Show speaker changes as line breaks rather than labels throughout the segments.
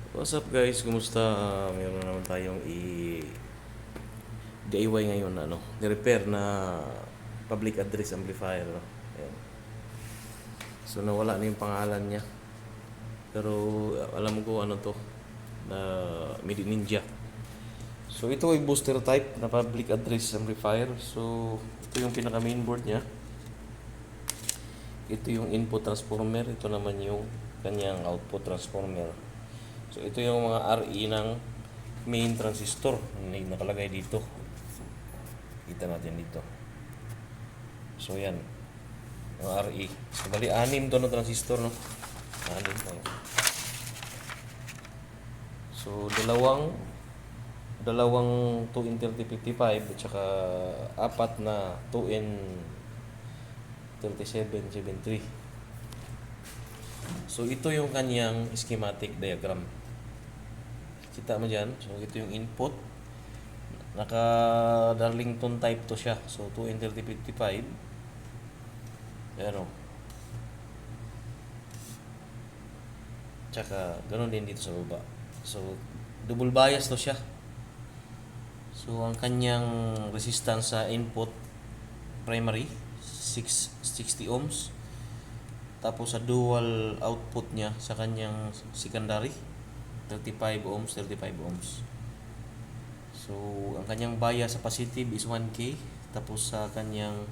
What's up guys? Kumusta? Meron naman tayong DIY ngayon na ni-repair na public address amplifier. No? Ayan. So nawala na yung pangalan niya. Pero alam ko ano to na Made in India. So ito ay booster type na public address amplifier. So ito yung pinaka mainboard niya. Ito yung input transformer, ito naman yung kanyang output transformer. So ito yung mga RE ng main transistor na nakalagay dito. Kita natin dito. So yan, yung RE. So bali 6 to na transistor, no? 6 to. So dalawang 2N3055 at saka apat na 2N3773. So ito yung kanyang schematic diagram. Kita mo dyan. So ito yung input. Naka Darlington type to siya. So 2N3055. Ayan o. Tsaka ganun din dito sa baba. So double bias to siya. So ang kanyang resistance sa input primary 60 ohms. Tapos sa dual output niya sa kanyang secondary 35 ohms. So ang kanyang bias sa positive is 1K. Tapos sa kanyang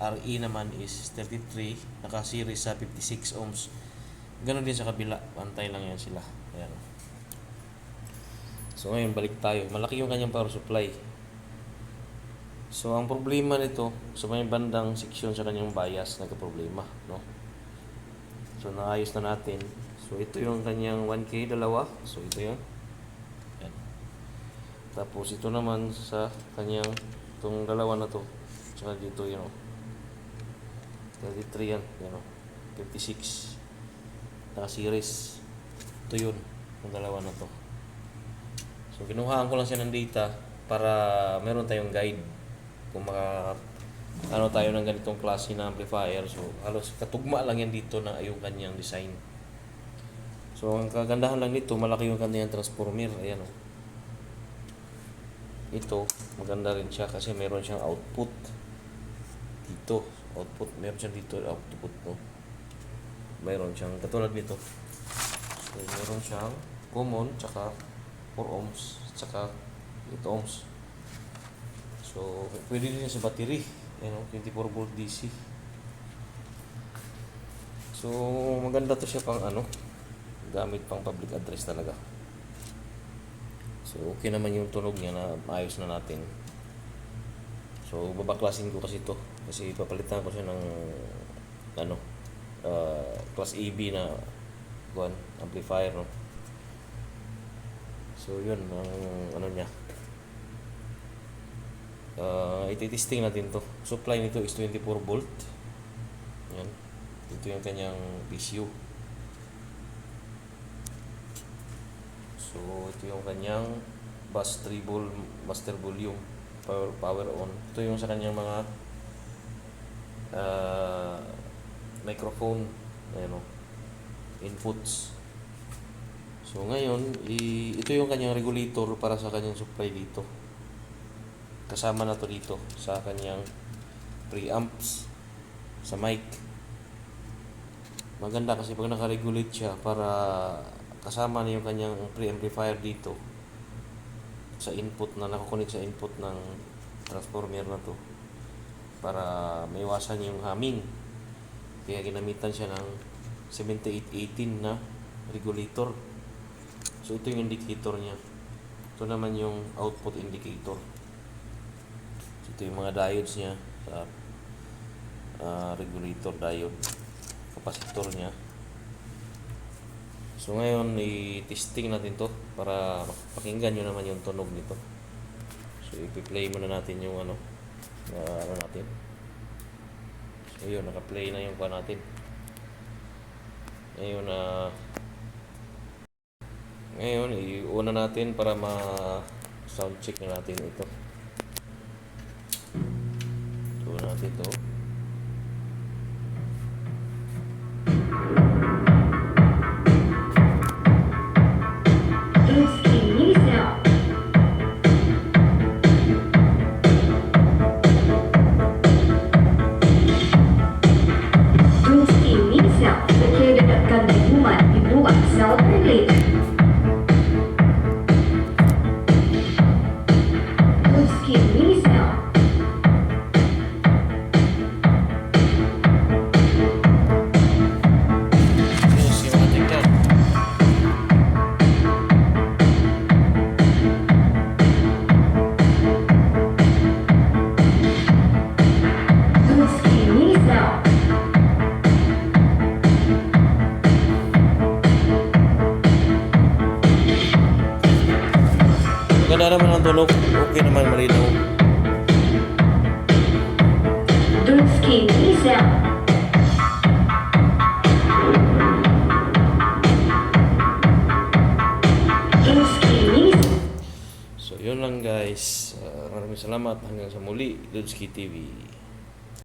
RE naman is 33, naka-series sa 56 ohms. Ganon din sa kabila, pantay lang yan sila. Ayan. So ngayon balik tayo. Malaki yung kanyang power supply. So ang problema nito sa may bandang section sa kanyang bias, nagka-problema, no? So naayos na natin. So ito yung kanyang 1K dalawa. So ito yun. Yan. Tapos ito naman sa kanyang itong dalawa na to. Tsaka dito yun, 33 yan. Yan, 56. Naka-series. Ito yun. Yung dalawa na to. So kinuhaan ko lang siya ng data para meron tayong guide kung ano tayo ng ganitong klase na amplifier. So halos katugma lang yan dito na yung kanyang design. So ang kagandahan lang nito, malaki yung kanyang transformer. Ayan o. Ito, maganda rin siya kasi meron siyang output dito. Output, meron siyang dito output, no? Meron siyang katulad nito. So meron siyang common, tsaka 4 ohms, tsaka 8 ohms. So pwede din sa battery. 24 volt DC. So maganda to siya pang gamit pang public address talaga. So okay naman yung tunog niya na ayos na natin. So babaklasin ko kasi to kasi papalitan ko siya ng class AB na amplifier, no. So yun ang niya. Iti-testing natin to. Supply nito is 24 volt. Yan. Ito yung kanyang PCU. So ito yung kanyang bus treble master volume power on. Ito yung sa kanyang mga microphone, inputs. So ngayon ito yung kanyang regulator para sa kanyang supply dito. Kasama na to dito sa kanyang preamps sa mic. Maganda kasi pag naka-regulate siya para kasama na yung kanyang preamplifier dito sa input na nakakonect sa input ng transformer na to para maiwasan yung humming. Kaya ginamitan siya ng 7818 na regulator. So ito yung indicator niya. Ito naman yung output indicator. Ito yung mga diodes niya sa regulator diode, capacitor niya. So ngayon i-testing natin to para pakinggan nyo naman yung tunog nito. So i-play muna natin yung natin. So yun, naka-play na yung natin. Ngayon i-una natin para ma-sound check na natin ito. Natin to.
Smell relief. Good skin mini smell.
Yung schematic yan.
Good skin mini smell.
Maganda naman ang tunog. Okay naman, malinaw.
Good skin mini smell. Good skin mini smell.
So, yun lang guys. Maraming salamat. Hanggang sa muli, Dudski TV.